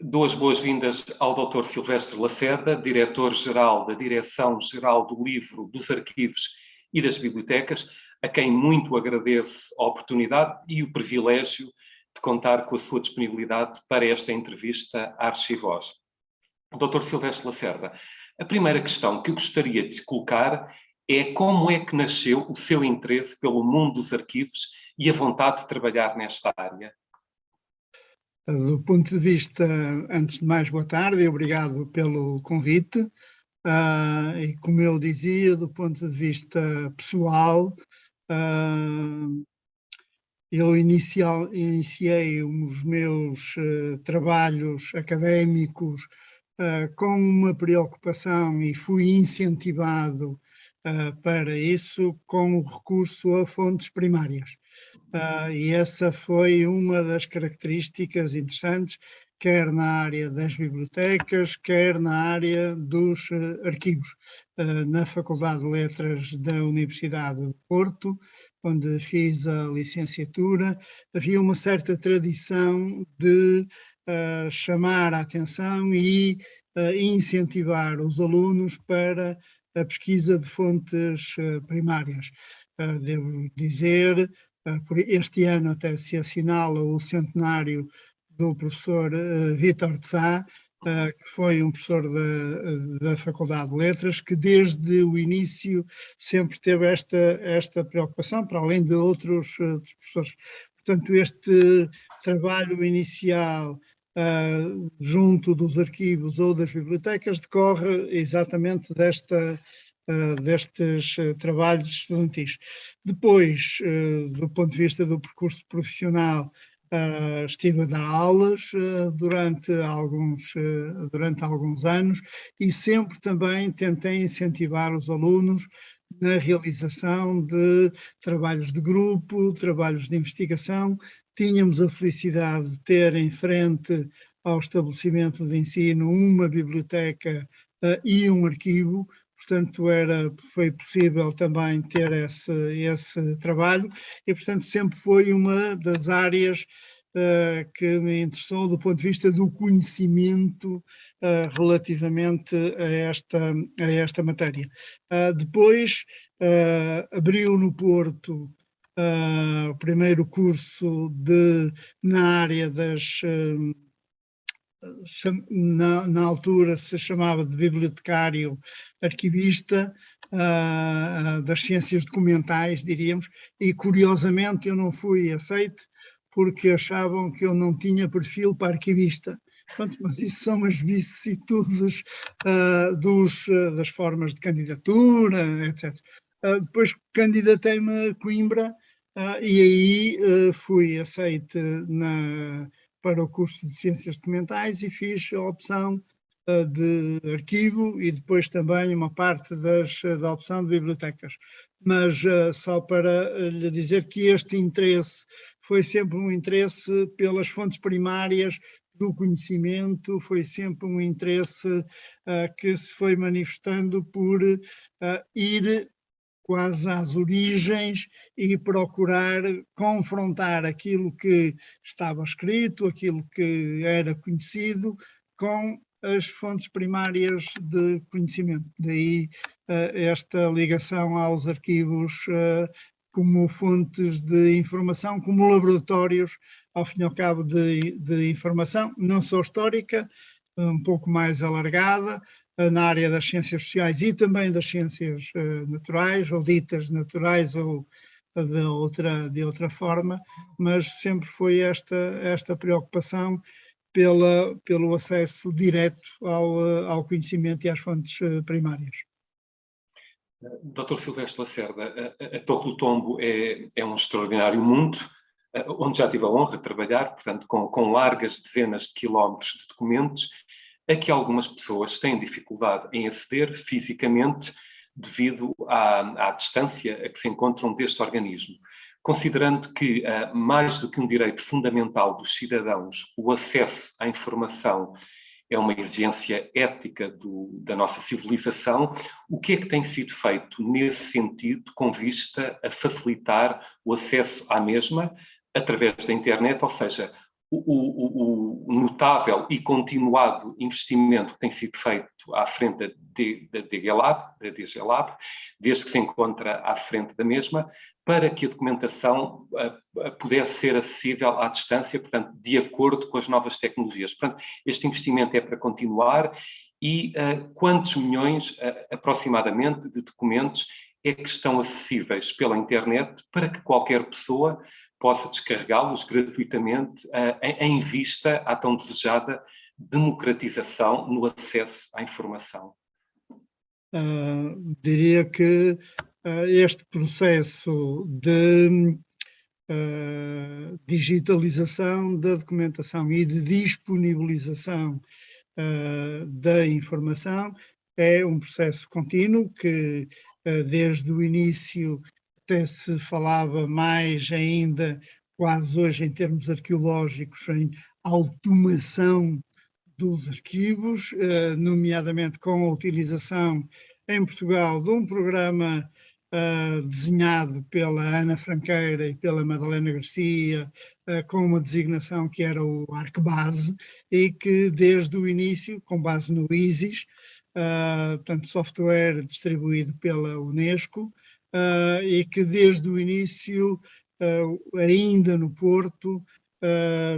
Dou as boas-vindas ao Dr. Silvestre Lacerda, Diretor-Geral da Direção-Geral do Livro, dos Arquivos e das Bibliotecas, a quem muito agradeço a oportunidade e o privilégio de contar com a sua disponibilidade para esta entrevista à Archivoz. Dr. Silvestre Lacerda, a primeira questão que eu gostaria de colocar é como é que nasceu o seu interesse pelo mundo dos arquivos e a vontade de trabalhar nesta área? Do ponto de vista, antes de mais, boa tarde e obrigado pelo convite. E como eu dizia, do ponto de vista pessoal, eu iniciei os meus trabalhos académicos com uma preocupação e fui incentivado para isso com o recurso a fontes primárias. E essa foi uma das características interessantes, quer na área das bibliotecas, quer na área dos arquivos. Na Faculdade de Letras da Universidade do Porto, onde fiz a licenciatura, havia uma certa tradição de chamar a atenção e incentivar os alunos para a pesquisa de fontes primárias. Devo dizer, por este ano até se assinala o centenário do professor Vítor de Sá, que foi um professor da Faculdade de Letras, que desde o início sempre teve esta preocupação, para além de outros professores. Portanto, este trabalho inicial junto dos arquivos ou das bibliotecas decorre exatamente destes trabalhos estudantis. Depois, do ponto de vista do percurso profissional, estive a dar aulas durante alguns anos e sempre também tentei incentivar os alunos na realização de trabalhos de grupo, trabalhos de investigação. Tínhamos a felicidade de ter em frente ao estabelecimento de ensino uma biblioteca e um arquivo. Portanto, foi possível também ter esse trabalho e, portanto, sempre foi uma das áreas que me interessou do ponto de vista do conhecimento relativamente a esta matéria. Depois, abriu no Porto o primeiro curso na área das... Na altura se chamava de bibliotecário arquivista das ciências documentais, diríamos, e curiosamente eu não fui aceito porque achavam que eu não tinha perfil para arquivista. Mas isso são as vicissitudes das formas de candidatura, etc. Depois candidatei-me a Coimbra e aí fui aceito para o curso de Ciências Documentais e fiz a opção de arquivo e depois também uma parte da opção de bibliotecas. Mas só para lhe dizer que este interesse foi sempre um interesse pelas fontes primárias do conhecimento, foi sempre um interesse que se foi manifestando por ir quase às origens e procurar confrontar aquilo que estava escrito, aquilo que era conhecido, com as fontes primárias de conhecimento. Daí esta ligação aos arquivos como fontes de informação, como laboratórios, ao fim e ao cabo, de informação, não só histórica, um pouco mais alargada, na área das ciências sociais e também das ciências naturais, ou ditas naturais, ou de outra forma, mas sempre foi esta preocupação pelo acesso direto ao conhecimento e às fontes primárias. Dr. Silvestre Lacerda, a Torre do Tombo é um extraordinário mundo, onde já tive a honra de trabalhar, portanto, com largas dezenas de quilómetros de documentos, a que algumas pessoas têm dificuldade em aceder fisicamente devido à distância a que se encontram deste organismo. Considerando que, mais do que um direito fundamental dos cidadãos, o acesso à informação é uma exigência ética da nossa civilização, o que é que tem sido feito nesse sentido com vista a facilitar o acesso à mesma através da internet, ou seja, o notável e continuado investimento que tem sido feito à frente da DG Lab, desde que se encontra à frente da mesma, para que a documentação pudesse ser acessível à distância, portanto, de acordo com as novas tecnologias. Portanto, este investimento é para continuar e quantos milhões, aproximadamente, de documentos é que estão acessíveis pela internet para que qualquer pessoa possa descarregá-los gratuitamente em vista à tão desejada democratização no acesso à informação? Diria que este processo de digitalização da documentação e de disponibilização da informação é um processo contínuo que desde o início até se falava mais ainda, quase hoje em termos arqueológicos, em automação dos arquivos, nomeadamente com a utilização em Portugal de um programa desenhado pela Ana Franqueira e pela Madalena Garcia, com uma designação que era o ArcBase, e que desde o início, com base no ISIS, portanto software distribuído pela Unesco, e que desde o início, ainda no Porto,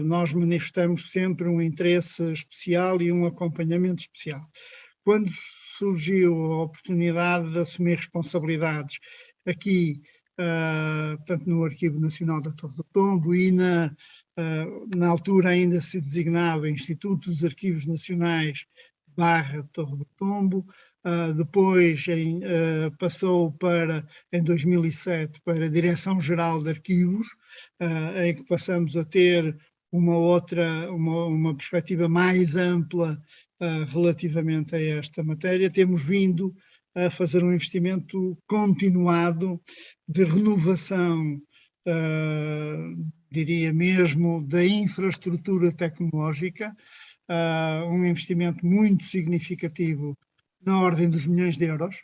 nós manifestamos sempre um interesse especial e um acompanhamento especial. Quando surgiu a oportunidade de assumir responsabilidades aqui, portanto, no Arquivo Nacional da Torre do Tombo e na altura ainda se designava Instituto dos Arquivos Nacionais / Torre do Tombo, depois passou em 2007 para a Direção-Geral de Arquivos, em que passamos a ter uma perspectiva mais ampla relativamente a esta matéria. Temos vindo a fazer um investimento continuado de renovação, diria mesmo, da infraestrutura tecnológica, um investimento muito significativo na ordem dos milhões de euros,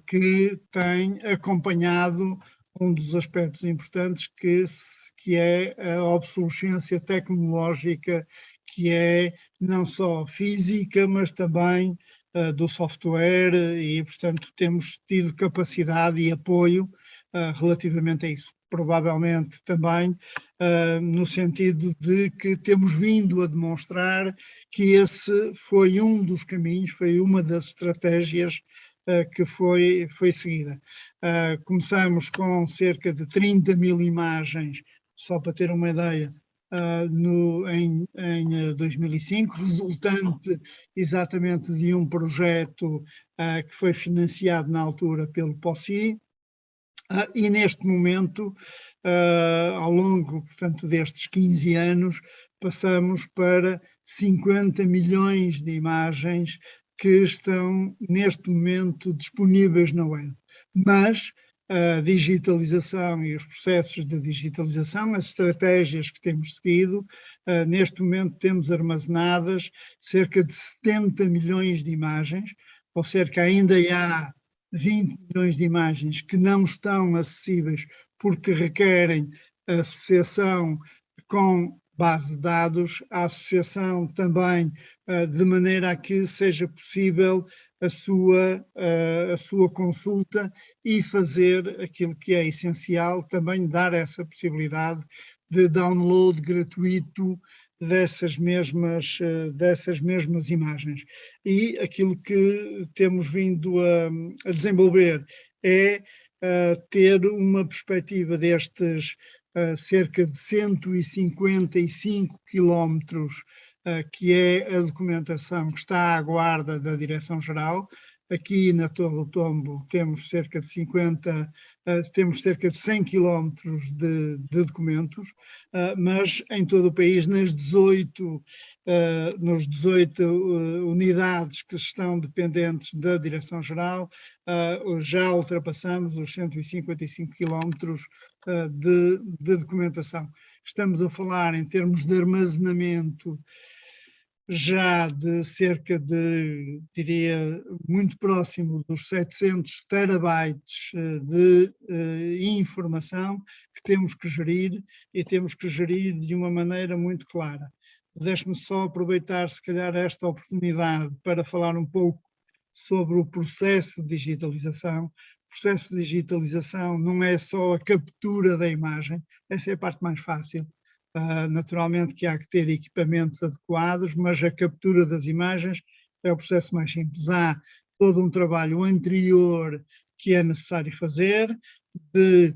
que tem acompanhado um dos aspectos importantes que é a obsolescência tecnológica, que é não só física, mas também do software, e, portanto, temos tido capacidade e apoio relativamente a isso. Provavelmente também no sentido de que temos vindo a demonstrar que esse foi um dos caminhos, foi uma das estratégias que foi seguida. Começamos com cerca de 30 mil imagens, só para ter uma ideia, em 2005, resultante exatamente de um projeto que foi financiado na altura pelo POCI, e neste momento, ao longo, portanto, destes 15 anos, passamos para 50 milhões de imagens que estão neste momento disponíveis na web. Mas a digitalização e os processos de digitalização, as estratégias que temos seguido, neste momento temos armazenadas cerca de 70 milhões de imagens, ou cerca ainda há 20 milhões de imagens que não estão acessíveis porque requerem associação com base de dados, a associação também de maneira a que seja possível a sua consulta e fazer aquilo que é essencial, também dar essa possibilidade de download gratuito dessas mesmas imagens. E aquilo que temos vindo a desenvolver é ter uma perspectiva destes cerca de 155 quilómetros, que é a documentação que está à guarda da Direção-Geral. Aqui na Torre do Tombo temos cerca de 100 quilómetros de documentos, mas em todo o país, nas 18 unidades que estão dependentes da Direção-Geral, já ultrapassamos os 155 quilómetros de documentação. Estamos a falar, em termos de armazenamento, já de cerca de, diria, muito próximo dos 700 terabytes de informação que temos que gerir, e temos que gerir de uma maneira muito clara. Deixe-me só aproveitar, se calhar, esta oportunidade para falar um pouco sobre o processo de digitalização. O processo de digitalização não é só a captura da imagem, essa é a parte mais fácil. Naturalmente que há que ter equipamentos adequados, mas a captura das imagens é o processo mais simples. Há todo um trabalho anterior que é necessário fazer, de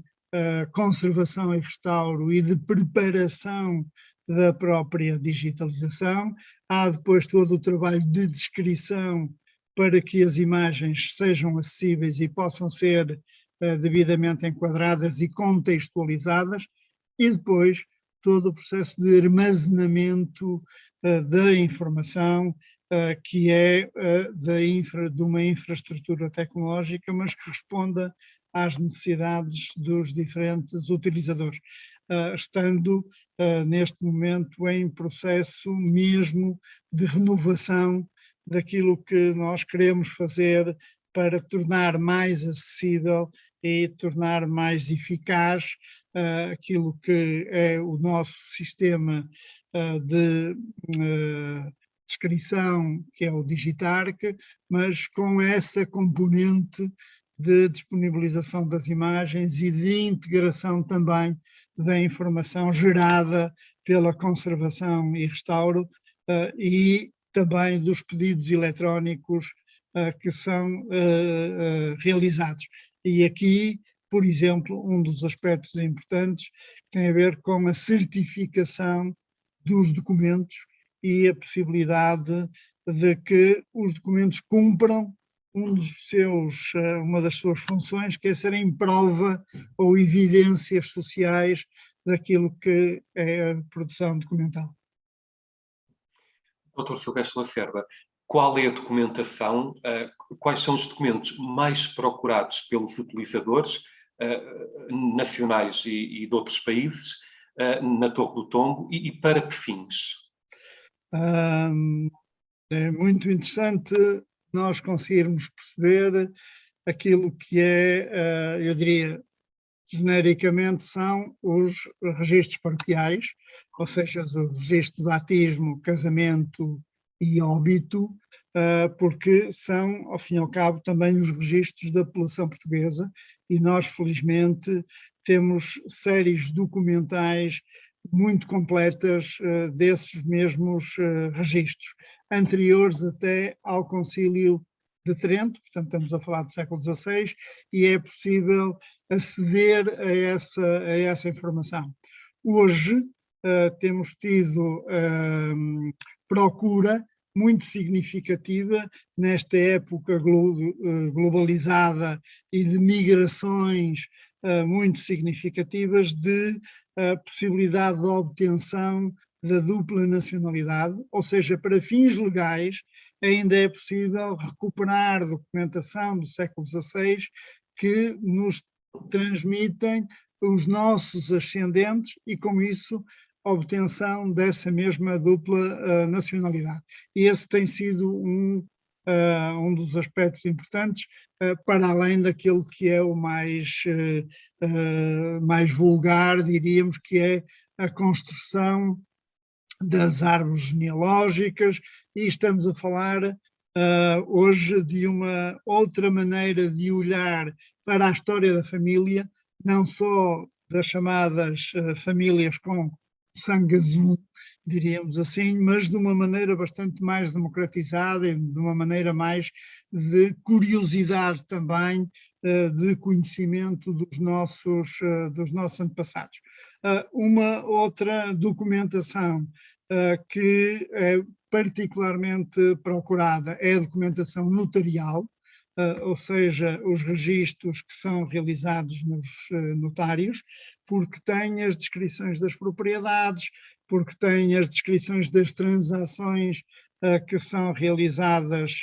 conservação e restauro e de preparação da própria digitalização. Há depois todo o trabalho de descrição para que as imagens sejam acessíveis e possam ser devidamente enquadradas e contextualizadas, e depois todo o processo de armazenamento da informação, que é de uma infraestrutura tecnológica, mas que responda às necessidades dos diferentes utilizadores, estando neste momento em processo mesmo de renovação daquilo que nós queremos fazer para tornar mais acessível e tornar mais eficaz aquilo que é o nosso sistema de descrição, que é o Digitarc, mas com essa componente de disponibilização das imagens e de integração também da informação gerada pela conservação e restauro e também dos pedidos eletrónicos que são realizados. E aqui, por exemplo, um dos aspectos importantes tem a ver com a certificação dos documentos e a possibilidade de que os documentos cumpram uma das suas funções, que é serem prova ou evidências sociais daquilo que é a produção documental. Dr. Silvestre Lacerda, qual é a documentação, quais são os documentos mais procurados pelos utilizadores nacionais e de outros países na Torre do Tombo e para que fins? É muito interessante nós conseguirmos perceber aquilo que é, eu diria, genericamente são os registros paroquiais, ou seja, o registro de batismo, casamento e óbito, porque são, ao fim e ao cabo, também os registros da população portuguesa, e nós, felizmente, temos séries documentais muito completas desses mesmos registros, anteriores até ao Concílio de Trento, portanto estamos a falar do século XVI, e é possível aceder a essa informação. Hoje temos tido procura muito significativa nesta época globalizada e de migrações muito significativas de possibilidade de obtenção da dupla nacionalidade, ou seja, para fins legais ainda é possível recuperar documentação do século XVI que nos transmitem os nossos ascendentes e, com isso, a obtenção dessa mesma dupla nacionalidade. E esse tem sido um dos aspectos importantes, para além daquele que é o mais vulgar, diríamos, que é a construção das árvores genealógicas, e estamos a falar hoje de uma outra maneira de olhar para a história da família, não só das chamadas famílias com sangue azul, diríamos assim, mas de uma maneira bastante mais democratizada e de uma maneira mais de curiosidade também, de conhecimento dos nossos antepassados. Uma outra documentação que é particularmente procurada é a documentação notarial, ou seja, os registros que são realizados nos notários, porque tem as descrições das propriedades, porque tem as descrições das transações que são realizadas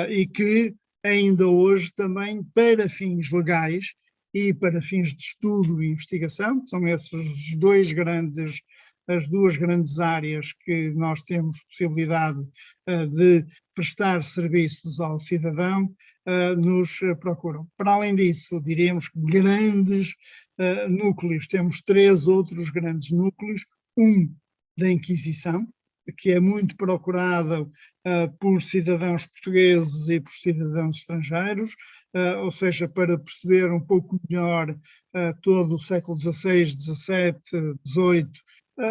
e que ainda hoje também, para fins legais e para fins de estudo e investigação, são esses os dois grandes as duas grandes áreas que nós temos possibilidade de prestar serviços ao cidadão, nos procuram. Para além disso, diríamos que grandes núcleos, temos 3 outros grandes núcleos, um da Inquisição, que é muito procurado por cidadãos portugueses e por cidadãos estrangeiros, ou seja, para perceber um pouco melhor todo o século XVI, XVII, XVIII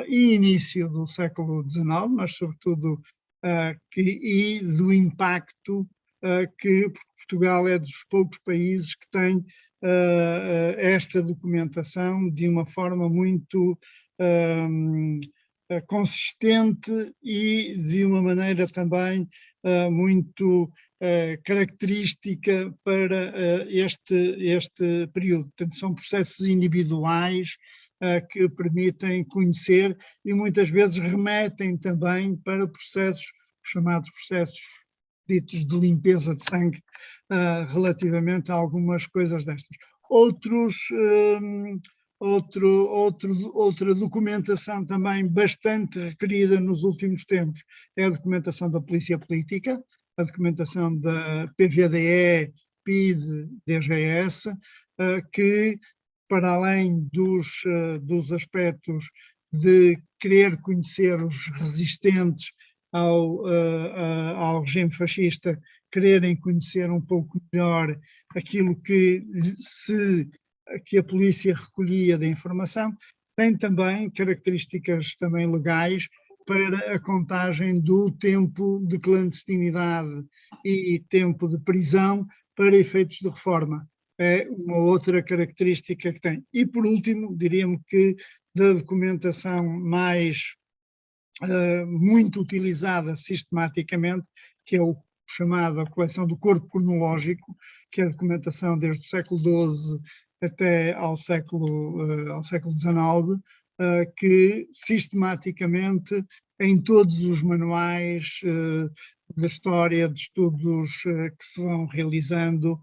e início do século XIX, mas sobretudo e do impacto que Portugal é dos poucos países que tem esta documentação de uma forma muito consistente e de uma maneira também muito característica para este período. Portanto, são processos individuais que permitem conhecer e muitas vezes remetem também para processos, chamados processos ditos de limpeza de sangue, relativamente a algumas coisas destas. Outra documentação também bastante requerida nos últimos tempos é a documentação da Polícia Política, a documentação da PVDE, PIDE, DGS, que, para além dos aspectos de querer conhecer os resistentes ao regime fascista, quererem conhecer um pouco melhor aquilo que a polícia recolhia de informação, tem também características também legais para a contagem do tempo de clandestinidade e tempo de prisão para efeitos de reforma. É uma outra característica que tem. E, por último, diríamos que da documentação mais muito utilizada sistematicamente, que é o chamado a coleção do corpo cronológico, que é a documentação desde o século XII até ao século XIX, que sistematicamente em todos os manuais da história, de estudos que se vão realizando,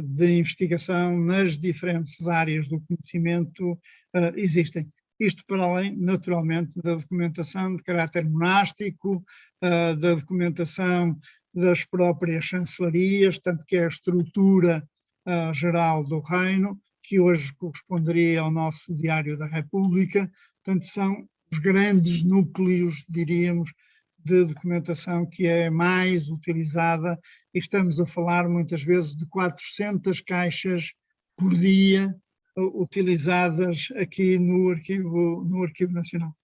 de investigação nas diferentes áreas do conhecimento existem. Isto para além, naturalmente, da documentação de caráter monástico, da documentação das próprias chancelarias, tanto que é a estrutura geral do reino, que hoje corresponderia ao nosso Diário da República. Portanto, são os grandes núcleos, diríamos, de documentação que é mais utilizada, e estamos a falar muitas vezes de 400 caixas por dia utilizadas aqui no Arquivo Nacional.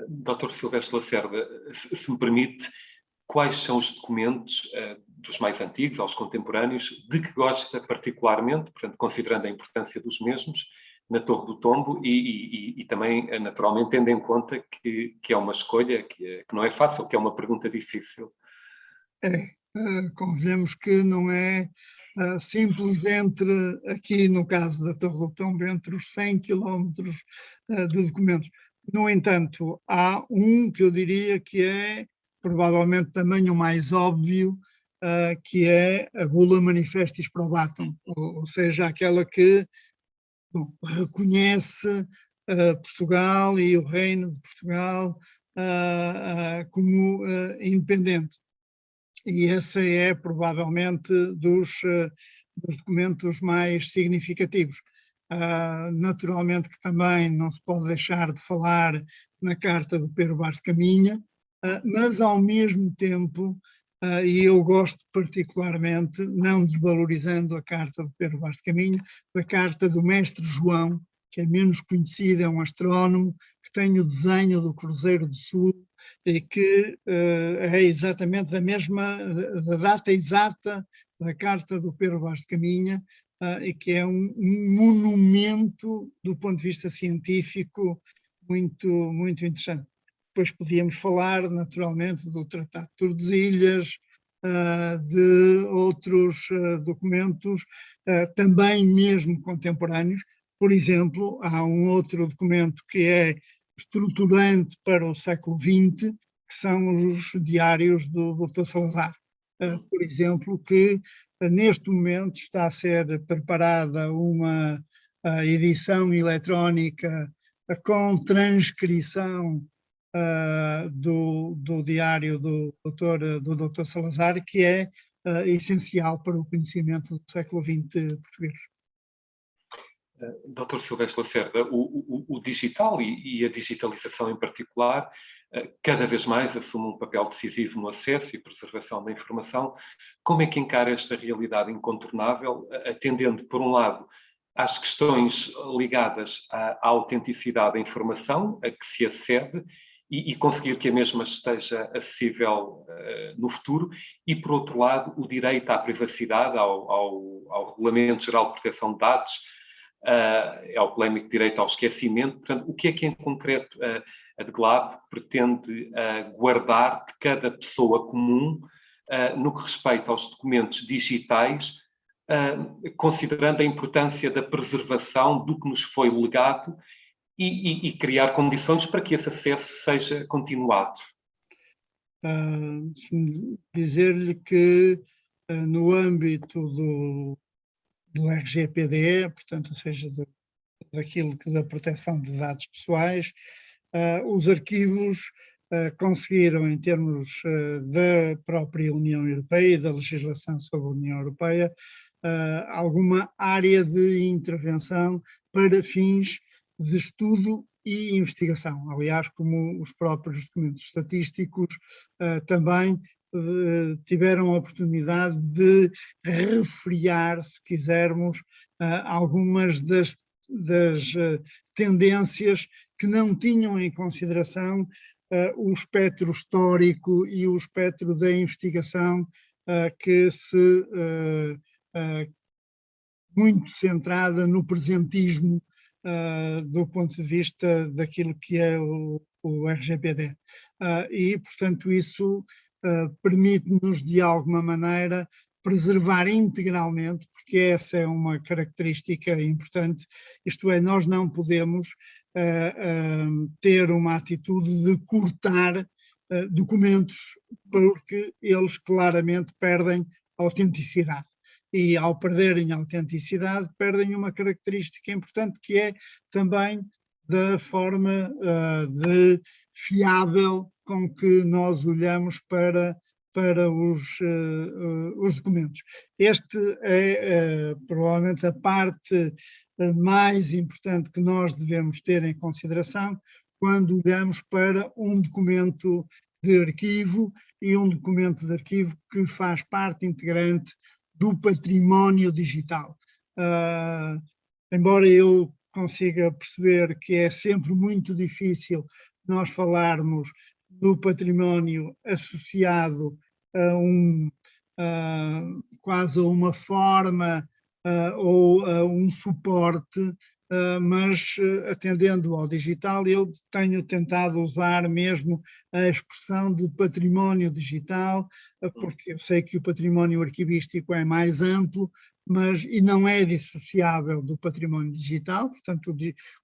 Dr. Silvestre Lacerda, se me permite, quais são os documentos, dos mais antigos aos contemporâneos, de que gosta particularmente, portanto, considerando a importância dos mesmos, na Torre do Tombo e também, naturalmente, tendo em conta que é uma escolha que não é fácil, que é uma pergunta difícil. Convenhamos que não é simples aqui no caso da Torre do Tombo, entre os 100 quilómetros de documentos. No entanto, há um que eu diria que é provavelmente também o mais óbvio, que é a Bula Manifestis Probatum, ou seja, aquela que reconhece Portugal e o Reino de Portugal como independente. E esse é provavelmente dos documentos mais significativos. Naturalmente que também não se pode deixar de falar na Carta do Pero Vaz de Caminha, mas ao mesmo tempo, e eu gosto particularmente, não desvalorizando a Carta do Pero Vaz de Caminha, da Carta do Mestre João, que é menos conhecido, é um astrónomo, que tem o desenho do Cruzeiro do Sul, e que é exatamente da data exata da Carta do Pero Vaz de Caminha, e que é um monumento do ponto de vista científico muito, muito interessante. Depois podíamos falar, naturalmente, do Tratado de Tordesilhas, de outros documentos, também mesmo contemporâneos. Por exemplo, há um outro documento que é estruturante para o século XX, que são os diários do Dr. Salazar. Por exemplo, que neste momento está a ser preparada uma edição eletrónica com transcrição do diário do Dr. Salazar, que é essencial para o conhecimento do século XX português. Dr. Silvestre Lacerda, o digital e a digitalização em particular, cada vez mais assume um papel decisivo no acesso e preservação da informação. Como é que encara esta realidade incontornável, atendendo, por um lado, às questões ligadas à autenticidade da informação a que se acede e conseguir que a mesma esteja acessível no futuro, e, por outro lado, o direito à privacidade, ao Regulamento Geral de Proteção de Dados, ao polémico direito ao esquecimento. Portanto, o que é que, em concreto, a DGLAB pretende guardar de cada pessoa comum no que respeita aos documentos digitais, considerando a importância da preservação do que nos foi legado e criar condições para que esse acesso seja continuado? Dizer-lhe que no âmbito do RGPD, portanto, ou seja, daquilo que da proteção de dados pessoais, os arquivos conseguiram, em termos da própria União Europeia e da legislação sobre a União Europeia, alguma área de intervenção para fins de estudo e investigação. Aliás, como os próprios documentos estatísticos também tiveram a oportunidade de refriar, se quisermos, algumas das tendências que não tinham em consideração o espectro histórico e o espectro da investigação que se muito centrada no presentismo do ponto de vista daquilo que é o RGPD. E, portanto, isso permite-nos, de alguma maneira, preservar integralmente, porque essa é uma característica importante, isto é, nós não podemos ter uma atitude de cortar documentos, porque eles claramente perdem autenticidade. E ao perderem a autenticidade, perdem uma característica importante, que é também da forma de fiável com que nós olhamos para os documentos. Este é provavelmente a parte mais importante que nós devemos ter em consideração quando olhamos para um documento de arquivo, e um documento de arquivo que faz parte integrante do património digital. Embora eu consiga perceber que é sempre muito difícil nós falarmos do património associado a quase a uma forma ou a um suporte, mas atendendo ao digital, eu tenho tentado usar mesmo a expressão de património digital, porque eu sei que o património arquivístico é mais amplo, e não é dissociável do património digital. Portanto, o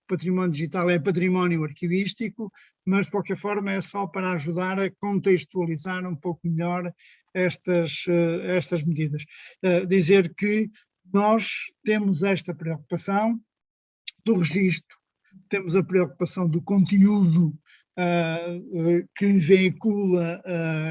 património digital é património arquivístico, mas de qualquer forma é só para ajudar a contextualizar um pouco melhor estas medidas. Dizer que nós temos esta preocupação do registro, temos a preocupação do conteúdo que veicula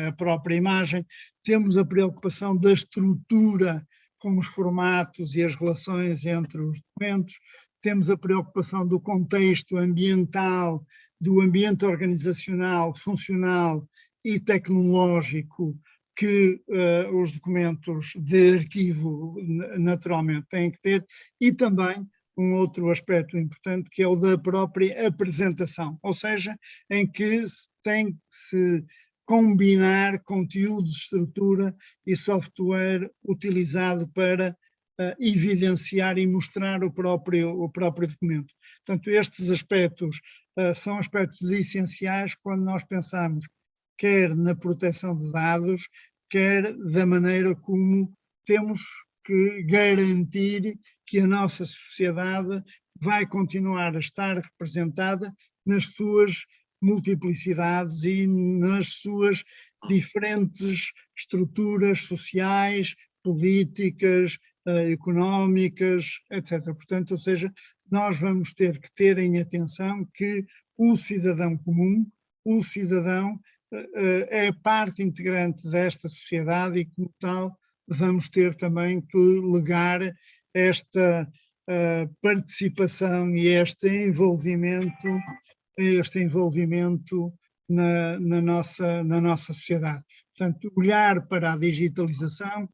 a própria imagem, temos a preocupação da estrutura com os formatos e as relações entre os documentos, temos a preocupação do contexto ambiental, do ambiente organizacional, funcional e tecnológico que os documentos de arquivo naturalmente têm que ter, e também um outro aspecto importante, que é o da própria apresentação, ou seja, em que tem que se combinar conteúdos, estrutura e software utilizado para evidenciar e mostrar o próprio documento. Portanto, estes aspectos são aspectos essenciais quando nós pensamos quer na proteção de dados, quer da maneira como temos que garantir que a nossa sociedade vai continuar a estar representada nas suas multiplicidades e nas suas diferentes estruturas sociais, políticas, económicas, etc. Portanto, ou seja, nós vamos ter que ter em atenção que o cidadão comum, o cidadão é parte integrante desta sociedade e, como tal, vamos ter também que legar esta participação e este envolvimento na nossa sociedade. Portanto, olhar para a digitalização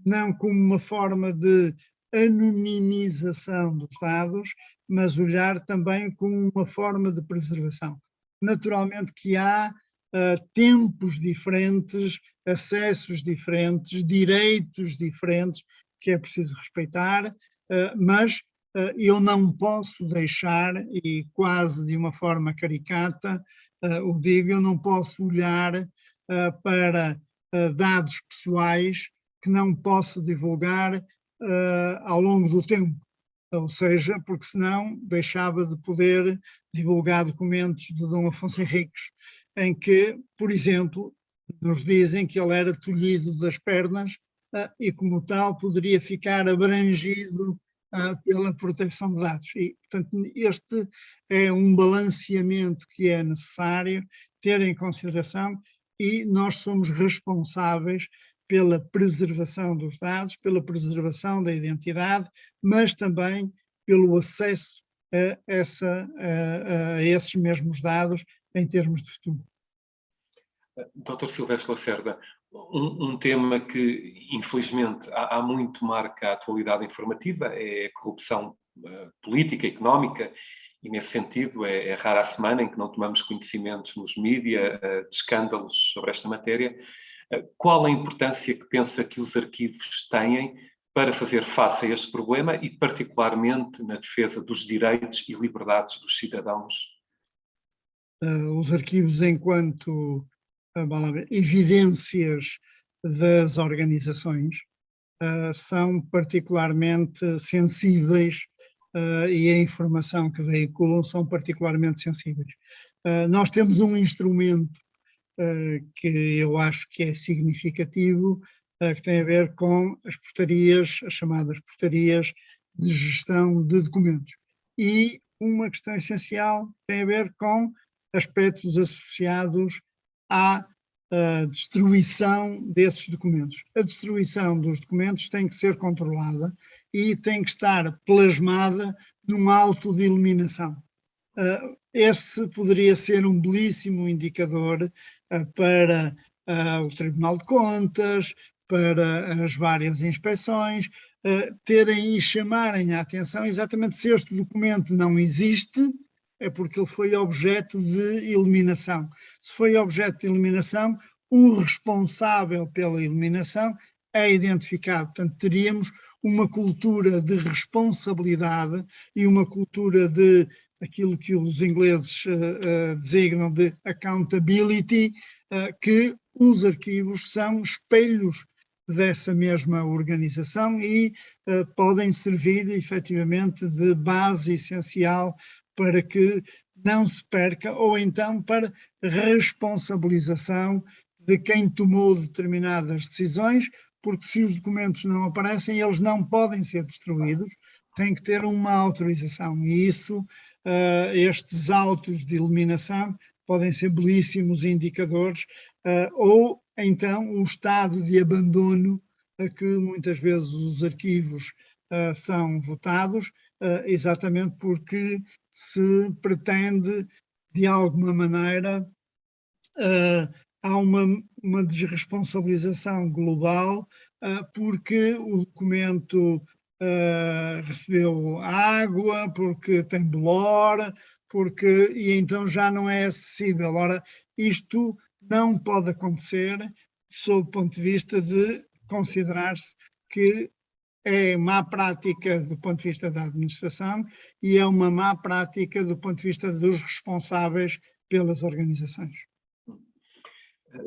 não como uma forma de anonimização dos dados, mas olhar também como uma forma de preservação. Naturalmente que há tempos diferentes, acessos diferentes, direitos diferentes que é preciso respeitar, mas eu não posso deixar, e quase de uma forma caricata, o digo, eu não posso olhar para dados pessoais que não posso divulgar ao longo do tempo. Ou seja, porque senão deixava de poder divulgar documentos de Dom Afonso Henriques, em que, por exemplo, nos dizem que ele era tolhido das pernas e, como tal, poderia ficar abrangido pela proteção de dados. E, portanto, este é um balanceamento que é necessário ter em consideração e nós somos responsáveis pela preservação dos dados, pela preservação da identidade, mas também pelo acesso a esses mesmos dados em termos de futuro. Dr. Silvestre Lacerda, um tema que, infelizmente, há muito marca a atualidade informativa é a corrupção política, económica, e, nesse sentido, é rara a semana em que não tomamos conhecimentos nos mídias de escândalos sobre esta matéria. Qual a importância que pensa que os arquivos têm para fazer face a este problema e, particularmente, na defesa dos direitos e liberdades dos cidadãos? Os arquivos, enquanto evidências das organizações, são particularmente sensíveis e a informação que veiculam são particularmente sensíveis. Nós temos um instrumento que eu acho que é significativo, que tem a ver com as portarias, as chamadas portarias de gestão de documentos. E uma questão essencial tem a ver com aspectos associados à destruição desses documentos. A destruição dos documentos tem que ser controlada e tem que estar plasmada num auto de eliminação. Esse poderia ser um belíssimo indicador para o Tribunal de Contas, para as várias inspeções, terem e chamarem a atenção exatamente se este documento não existe, é porque ele foi objeto de eliminação. Se foi objeto de eliminação, o responsável pela eliminação é identificado. Portanto, teríamos uma cultura de responsabilidade e uma cultura de aquilo que os ingleses designam de accountability, que os arquivos são espelhos dessa mesma organização e podem servir efetivamente de base essencial para que não se perca, ou então para responsabilização de quem tomou determinadas decisões, porque se os documentos não aparecem, eles não podem ser destruídos, tem que ter uma autorização e isso, estes autos de eliminação podem ser belíssimos indicadores, ou então o estado de abandono a que muitas vezes os arquivos são votados, exatamente porque se pretende, de alguma maneira, há uma desresponsabilização global, porque o documento recebeu água, porque tem bolor, e então já não é acessível. Ora, isto não pode acontecer sob o ponto de vista de considerar-se que é má prática do ponto de vista da administração e é uma má prática do ponto de vista dos responsáveis pelas organizações.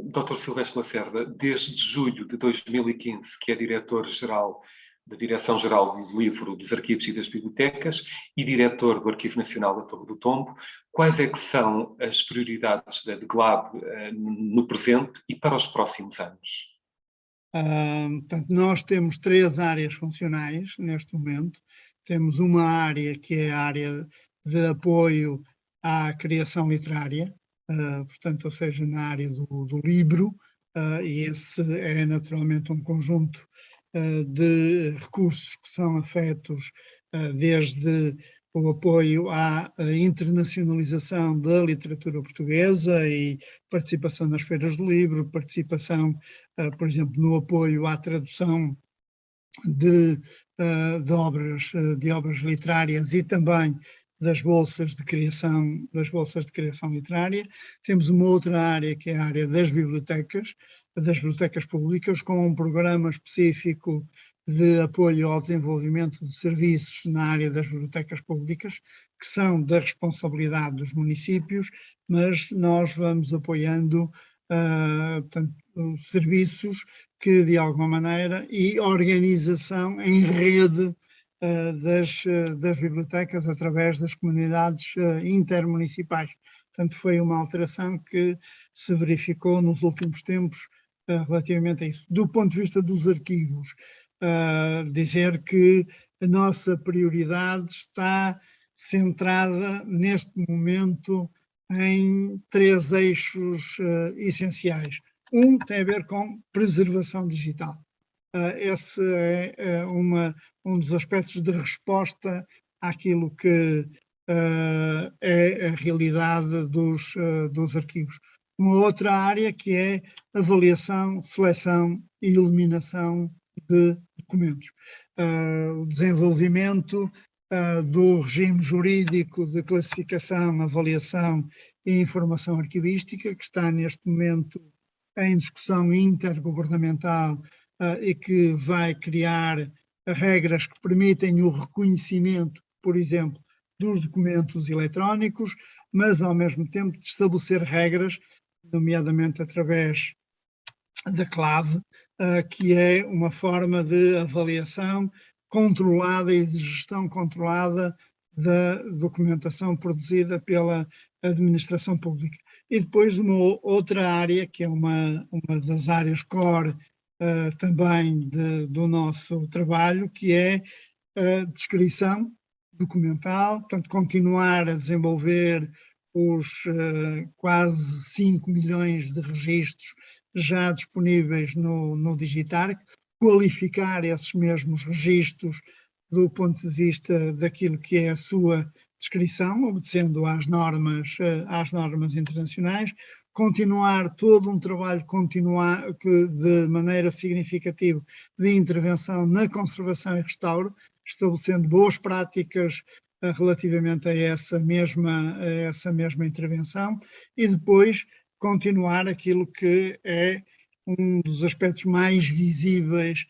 Dr. Silvestre Lacerda, desde julho de 2015, que é diretor-geral da Direção-Geral do Livro, dos Arquivos e das Bibliotecas e diretor do Arquivo Nacional da Torre do Tombo, quais é que são as prioridades da DGLAB no presente e para os próximos anos? Portanto, nós temos 3 áreas funcionais neste momento. temos uma área que é a área de apoio à criação literária, portanto, ou seja, na área do livro, e esse é naturalmente um conjunto de recursos que são afetos desde o apoio à internacionalização da literatura portuguesa e participação nas feiras do livro, participação, por exemplo, no apoio à tradução de obras literárias e também das bolsas de criação literária. Temos uma outra área que é a área das bibliotecas públicas, com um programa específico de apoio ao desenvolvimento de serviços na área das bibliotecas públicas, que são da responsabilidade dos municípios, mas nós vamos apoiando portanto, serviços que, de alguma maneira, e organização em rede das bibliotecas através das comunidades intermunicipais. Portanto, foi uma alteração que se verificou nos últimos tempos relativamente a isso. Do ponto de vista dos arquivos, dizer que a nossa prioridade está centrada, neste momento, em 3 eixos essenciais. Um tem a ver com preservação digital. Esse é um dos aspectos de resposta àquilo que é a realidade dos arquivos. Uma outra área que é avaliação, seleção e eliminação de documentos. O desenvolvimento do regime jurídico de classificação, avaliação e informação arquivística, que está neste momento em discussão intergovernamental e que vai criar regras que permitem o reconhecimento, por exemplo, dos documentos eletrónicos, mas ao mesmo tempo de estabelecer regras, nomeadamente através da clave, que é uma forma de avaliação controlada e de gestão controlada da documentação produzida pela administração pública. E depois uma outra área, que é uma das áreas core também do nosso trabalho, que é a descrição documental, portanto, continuar a desenvolver os quase 5 milhões de registros já disponíveis no Digitarc, qualificar esses mesmos registros do ponto de vista daquilo que é a sua descrição, obedecendo às normas internacionais, continuar todo um trabalho de maneira significativa de intervenção na conservação e restauro, estabelecendo boas práticas relativamente a essa mesma intervenção, e depois continuar aquilo que é um dos aspectos mais visíveis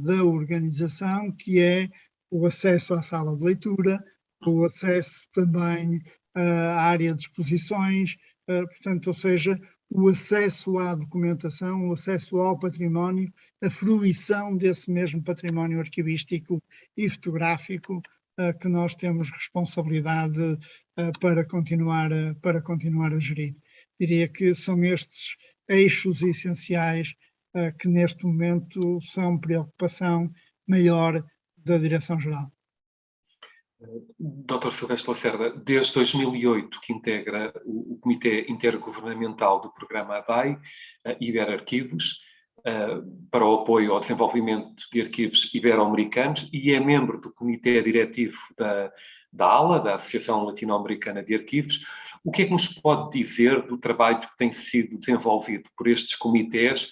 da organização, que é o acesso à sala de leitura, o acesso também à área de exposições, portanto, ou seja, o acesso à documentação, o acesso ao património, a fruição desse mesmo património arquivístico e fotográfico que nós temos responsabilidade para continuar a gerir. Diria que são estes eixos essenciais que neste momento são preocupação maior da Direção-Geral. Dr. Silvestre Lacerda, desde 2008 que integra o Comitê Intergovernamental do Programa ADAI, Iberarquivos, para o apoio ao desenvolvimento de arquivos ibero-americanos, e é membro do Comitê Diretivo da ALA, da Associação Latino-Americana de Arquivos. O que é que nos pode dizer do trabalho que tem sido desenvolvido por estes comitês?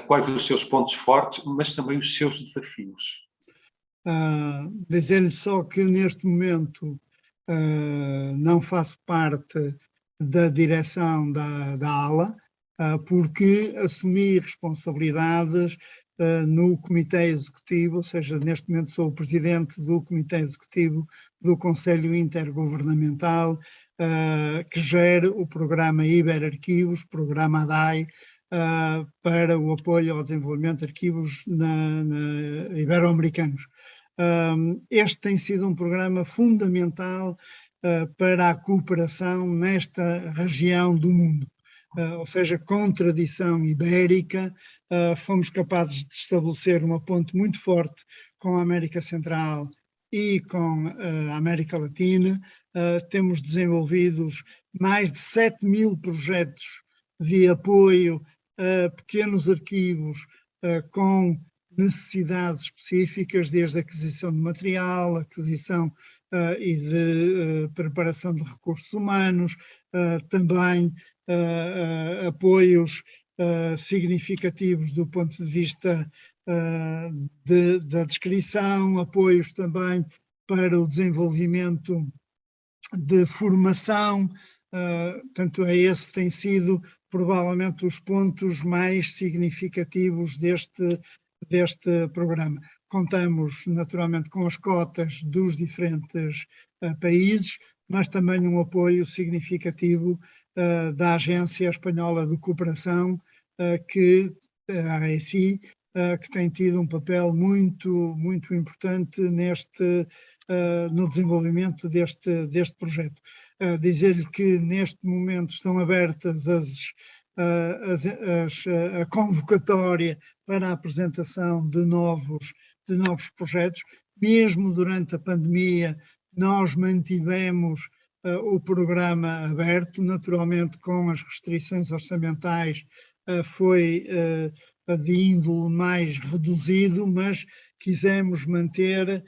Quais os seus pontos fortes, mas também os seus desafios? Dizer-lhe só que neste momento não faço parte da direção da ALA, porque assumi responsabilidades no Comitê Executivo, ou seja, neste momento sou o presidente do Comitê Executivo do Conselho Intergovernamental, que gera o programa Iberarquivos, programa ADAI, para o apoio ao desenvolvimento de arquivos ibero-americanos. Este tem sido um programa fundamental para a cooperação nesta região do mundo. Ou seja, com tradição ibérica, fomos capazes de estabelecer uma ponte muito forte com a América Central e com a América Latina. Temos desenvolvidos mais de 7.000 projetos de apoio a pequenos arquivos com necessidades específicas, desde a aquisição de material, aquisição e de preparação de recursos humanos, também apoios significativos do ponto de vista da descrição, apoios também para o desenvolvimento de formação. Portanto, esse tem sido provavelmente os pontos mais significativos deste programa. Contamos naturalmente com as cotas dos diferentes países, mas também um apoio significativo da Agência Espanhola de Cooperação, a AECI, que tem tido um papel muito importante no desenvolvimento deste projeto. Dizer-lhe que neste momento estão abertas a convocatória para a apresentação de novos projetos. Mesmo durante a pandemia, nós mantivemos o programa aberto, naturalmente com as restrições orçamentais foi de índole mais reduzido, mas quisemos manter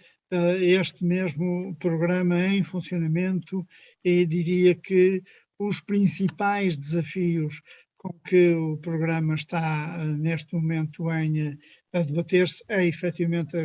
este mesmo programa em funcionamento, e diria que os principais desafios com que o programa está neste momento a debater-se é efetivamente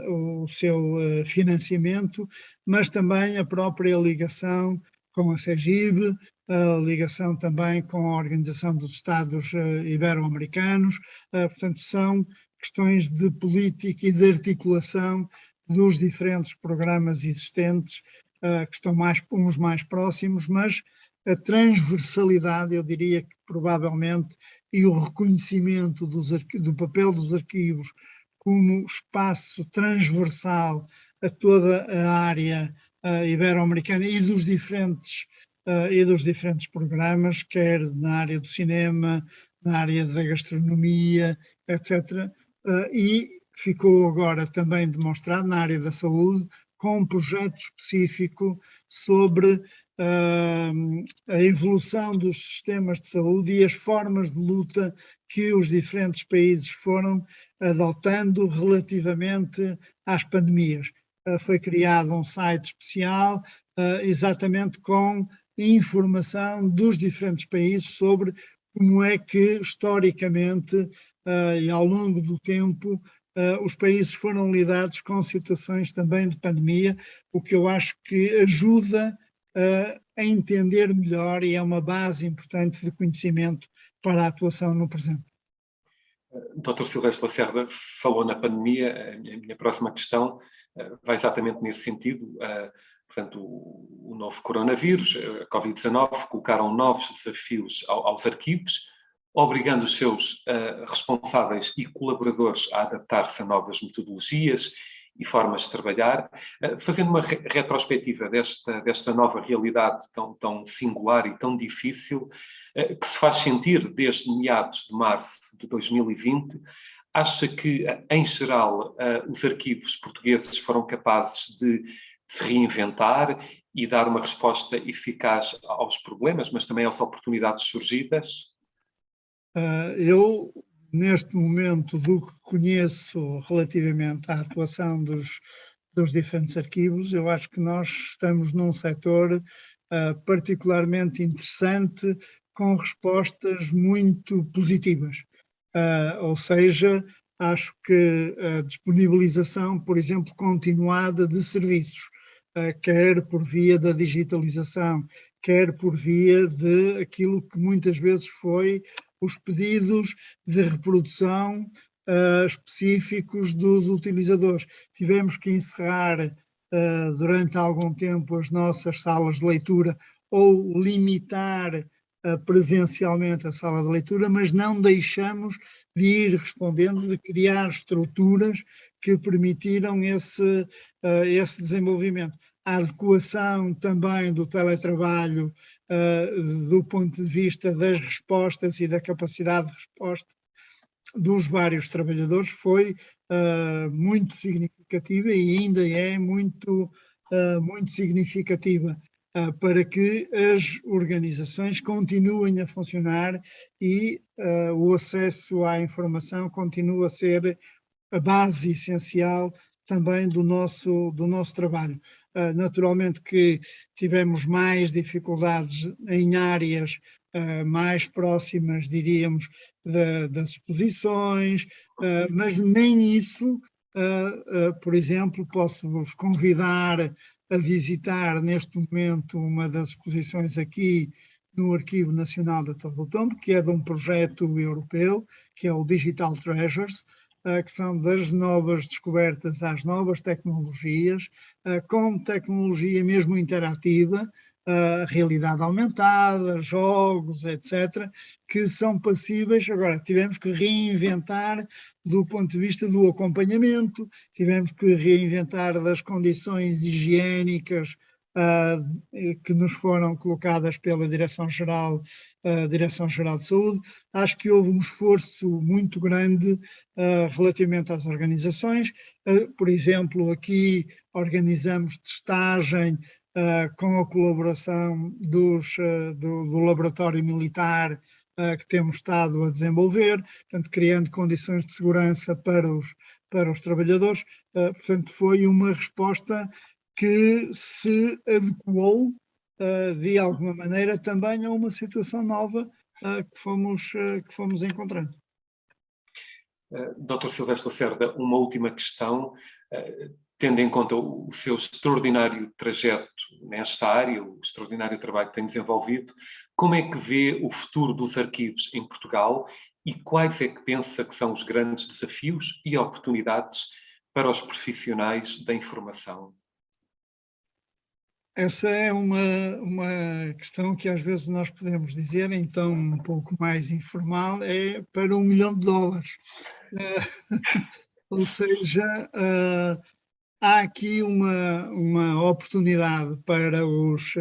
o seu financiamento, mas também a própria ligação com a CEGIB, a ligação também com a Organização dos Estados Ibero-Americanos. Portanto, são questões de política e de articulação dos diferentes programas existentes, que estão uns mais próximos, mas a transversalidade, eu diria que provavelmente, e o reconhecimento do papel dos arquivos como espaço transversal a toda a área ibero-americana e dos diferentes programas, quer na área do cinema, na área da gastronomia, etc. E ficou agora também demonstrado na área da saúde, com um projeto específico sobre a evolução dos sistemas de saúde e as formas de luta que os diferentes países foram adotando relativamente às pandemias. Foi criado um site especial, exatamente com informação dos diferentes países sobre como é que, historicamente e ao longo do tempo, os países foram lidados com situações também de pandemia, o que eu acho que ajuda a entender melhor e é uma base importante de conhecimento para a atuação no presente. Dr. Silvestre Lacerda falou na pandemia. A minha próxima questão vai exatamente nesse sentido. Portanto, o novo coronavírus, a Covid-19, colocaram novos desafios aos arquivos, obrigando os seus responsáveis e colaboradores a adaptar-se a novas metodologias e formas de trabalhar. Fazendo uma retrospectiva desta nova realidade tão singular e tão difícil, que se faz sentir desde meados de março de 2020, acha que, em geral, os arquivos portugueses foram capazes de se reinventar e dar uma resposta eficaz aos problemas, mas também às oportunidades surgidas? Eu, neste momento, do que conheço relativamente à atuação dos diferentes arquivos, eu acho que nós estamos num setor particularmente interessante, com respostas muito positivas. Ou seja, acho que a disponibilização, por exemplo, continuada de serviços, quer por via da digitalização, quer por via de aquilo que muitas vezes foi os pedidos de reprodução específicos dos utilizadores. Tivemos que encerrar durante algum tempo as nossas salas de leitura ou limitar presencialmente a sala de leitura, mas não deixamos de ir respondendo, de criar estruturas que permitiram esse desenvolvimento. A adequação também do teletrabalho, do ponto de vista das respostas e da capacidade de resposta, dos vários trabalhadores foi muito significativa e ainda é muito significativa para que as organizações continuem a funcionar e o acesso à informação continua a ser a base essencial também do nosso trabalho. Naturalmente que tivemos mais dificuldades em áreas mais próximas, diríamos, das exposições, mas nem isso, por exemplo, posso-vos convidar a visitar neste momento uma das exposições aqui no Arquivo Nacional da Torre do Tombo, que é de um projeto europeu, que é o Digital Treasures, que são das novas descobertas às novas tecnologias, com tecnologia mesmo interativa, realidade aumentada, jogos, etc., que são passíveis. Agora, tivemos que reinventar do ponto de vista do acompanhamento, tivemos que reinventar das condições higiênicas que nos foram colocadas pela Direção-Geral de Saúde. Acho que houve um esforço muito grande relativamente às organizações. Por exemplo, aqui organizamos testagem com a colaboração do Laboratório Militar que temos estado a desenvolver, portanto, criando condições de segurança para os trabalhadores. Portanto, foi uma resposta que se adequou de alguma maneira também a uma situação nova que fomos encontrando. Dr. Silvestre Lacerda, uma última questão. Tendo em conta o seu extraordinário trajeto nesta área, o extraordinário trabalho que tem desenvolvido, como é que vê o futuro dos arquivos em Portugal e quais é que pensa que são os grandes desafios e oportunidades para os profissionais da informação? Essa é uma questão que às vezes nós podemos dizer, então um pouco mais informal, é para $1 milhão. Ou seja, há aqui uma oportunidade para os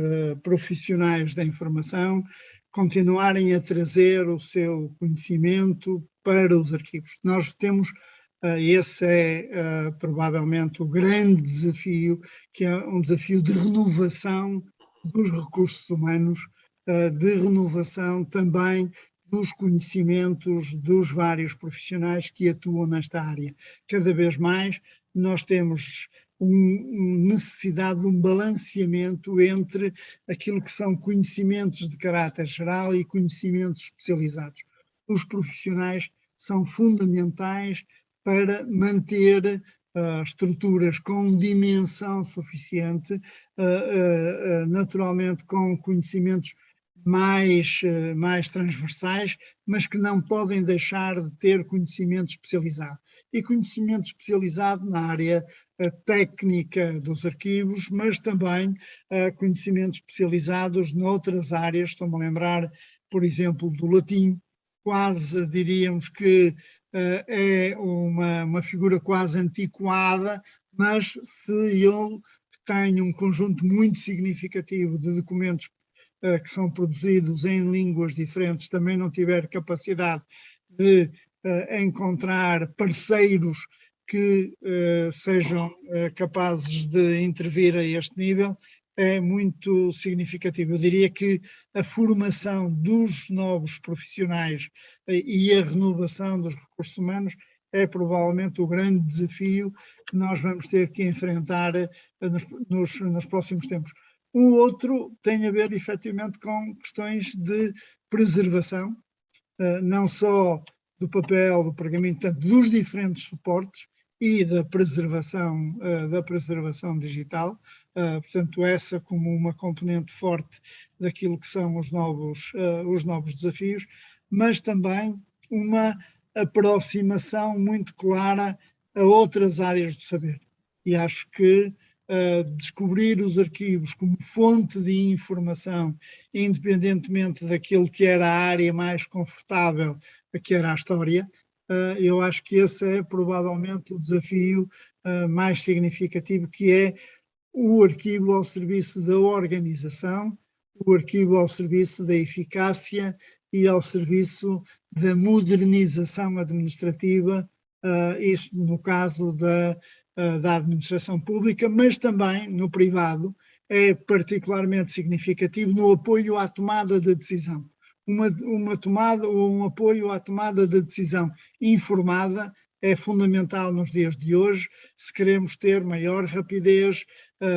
profissionais da informação continuarem a trazer o seu conhecimento para os arquivos. Nós temos, esse é provavelmente o grande desafio, que é um desafio de renovação dos recursos humanos, de renovação também dos conhecimentos dos vários profissionais que atuam nesta área. Cada vez mais nós temos necessidade de um balanceamento entre aquilo que são conhecimentos de caráter geral e conhecimentos especializados. Os profissionais são fundamentais para manter estruturas com dimensão suficiente, naturalmente com conhecimentos mais transversais, mas que não podem deixar de ter conhecimento especializado. E conhecimento especializado na área técnica dos arquivos, mas também conhecimentos especializados noutras áreas. Estou-me a lembrar, por exemplo, do latim. Quase diríamos que é uma figura quase antiquada, mas se ele tem um conjunto muito significativo de documentos que são produzidos em línguas diferentes, também não tiver capacidade de encontrar parceiros que sejam capazes de intervir a este nível, é muito significativo. Eu diria que a formação dos novos profissionais e a renovação dos recursos humanos é provavelmente o grande desafio que nós vamos ter que enfrentar nos próximos tempos. O outro tem a ver, efetivamente, com questões de preservação, não só do papel, do pergaminho, portanto, dos diferentes suportes e da preservação digital. Portanto, essa como uma componente forte daquilo que são os novos desafios, mas também uma aproximação muito clara a outras áreas do saber. E acho que descobrir os arquivos como fonte de informação, independentemente daquilo que era a área mais confortável, que era a história, eu acho que esse é provavelmente o desafio mais significativo, que é o arquivo ao serviço da organização, o arquivo ao serviço da eficácia e ao serviço da modernização administrativa, isto no caso da administração pública, mas também no privado, é particularmente significativo no apoio à tomada de decisão. Uma tomada ou um apoio à tomada de decisão informada é fundamental nos dias de hoje, se queremos ter maior rapidez,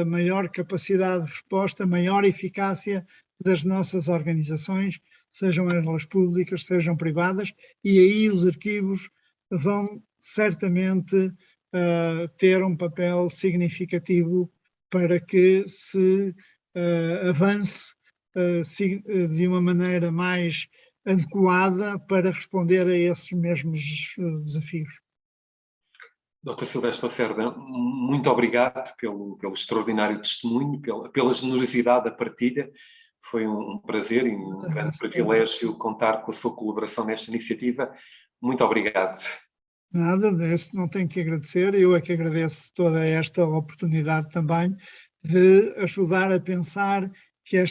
maior capacidade de resposta, maior eficácia das nossas organizações, sejam elas públicas, sejam privadas, e aí os arquivos vão certamente ter um papel significativo para que se avance de uma maneira mais adequada para responder a esses mesmos desafios. Dr. Silvestre Lacerda, muito obrigado pelo extraordinário testemunho, pela generosidade da partilha. Foi um prazer e um grande privilégio contar com a sua colaboração nesta iniciativa. Muito obrigado. Nada, disso não tenho que agradecer. Eu é que agradeço toda esta oportunidade também de ajudar a pensar que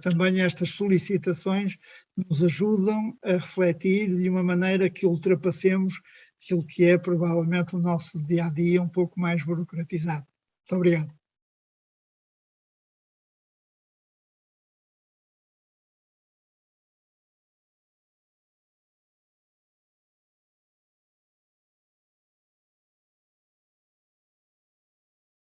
também estas solicitações nos ajudam a refletir de uma maneira que ultrapassemos aquilo que é provavelmente o nosso dia-a-dia um pouco mais burocratizado. Muito obrigado.